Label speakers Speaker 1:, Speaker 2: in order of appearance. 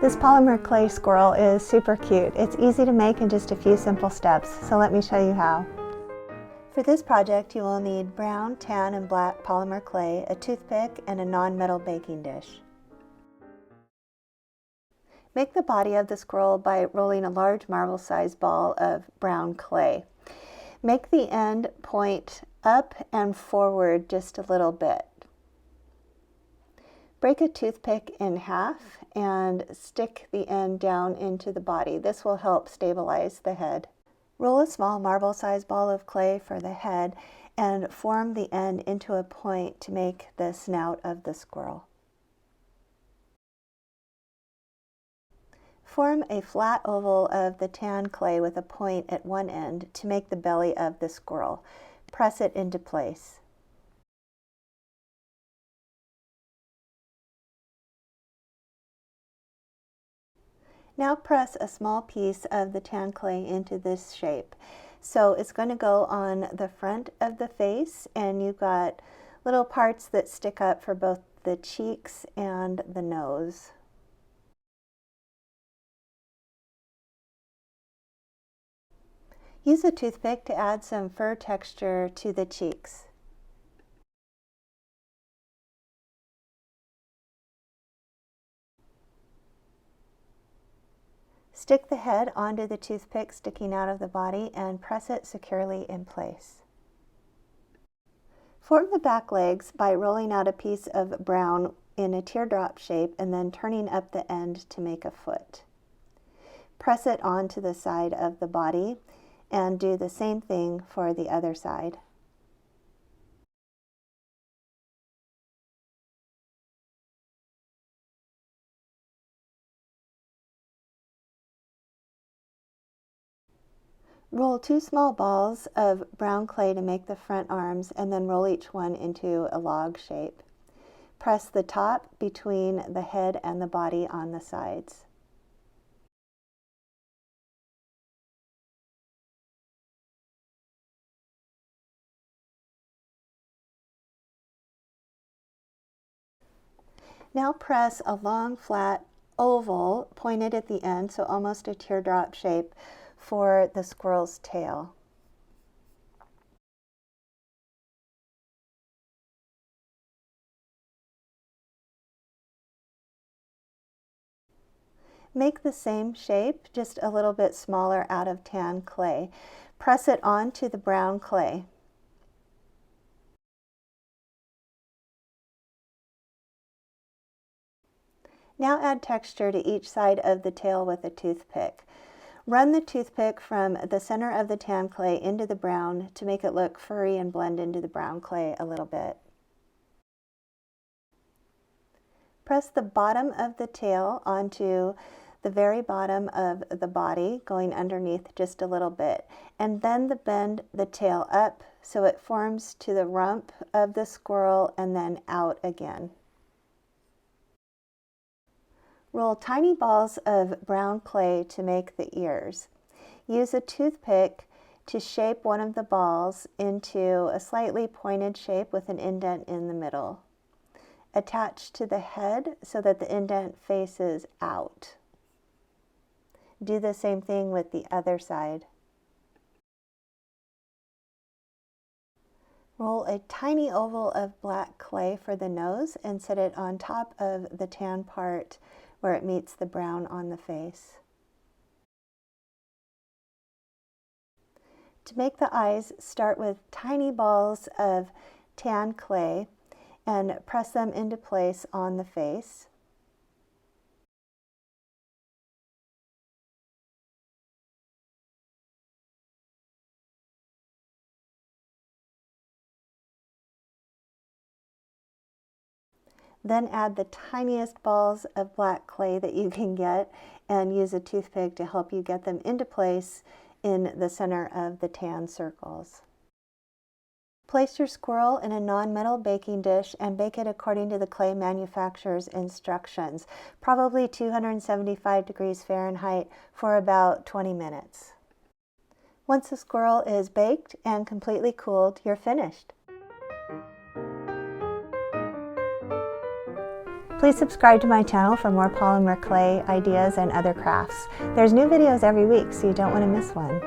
Speaker 1: This polymer clay squirrel is super cute. It's easy to make in just a few simple steps, so let me show you how. For this project, you will need brown, tan, and black polymer clay, a toothpick, and a non-metal baking dish. Make the body of the squirrel by rolling a large marble-sized ball of brown clay. Make the end point up and forward just a little bit. Break a toothpick in half and stick the end down into the body. This will help stabilize the head. Roll a small marble-sized ball of clay for the head and form the end into a point to make the snout of the squirrel. Form a flat oval of the tan clay with a point at one end to make the belly of the squirrel. Press it into place. Now press a small piece of the tan clay into this shape. So it's going to go on the front of the face, and you've got little parts that stick up for both the cheeks and the nose. Use a toothpick to add some fur texture to the cheeks. Stick the head onto the toothpick sticking out of the body and press it securely in place. Form the back legs by rolling out a piece of brown in a teardrop shape and then turning up the end to make a foot. Press it onto the side of the body and do the same thing for the other side. Roll 2 small balls of brown clay to make the front arms, and then roll each one into a log shape. Press the top between the head and the body on the sides. Now press a long flat oval pointed at the end, so almost a teardrop shape, for the squirrel's tail. Make the same shape, just a little bit smaller, out of tan clay. Press it onto the brown clay. Now add texture to each side of the tail with a toothpick. Run the toothpick from the center of the tan clay into the brown to make it look furry and blend into the brown clay a little bit. Press the bottom of the tail onto the very bottom of the body, going underneath just a little bit, and then bend the tail up so it forms to the rump of the squirrel and then out again. Roll tiny balls of brown clay to make the ears. Use a toothpick to shape one of the balls into a slightly pointed shape with an indent in the middle. Attach to the head so that the indent faces out. Do the same thing with the other side. Roll a tiny oval of black clay for the nose and set it on top of the tan part where it meets the brown on the face. To make the eyes, start with tiny balls of tan clay and press them into place on the face. Then add the tiniest balls of black clay that you can get and use a toothpick to help you get them into place in the center of the tan circles. Place your squirrel in a non-metal baking dish and bake it according to the clay manufacturer's instructions, probably 275 degrees Fahrenheit, for about 20 minutes. Once the squirrel is baked and completely cooled, you're finished. Please subscribe to my channel for more polymer clay ideas and other crafts. There's new videos every week, so you don't want to miss one.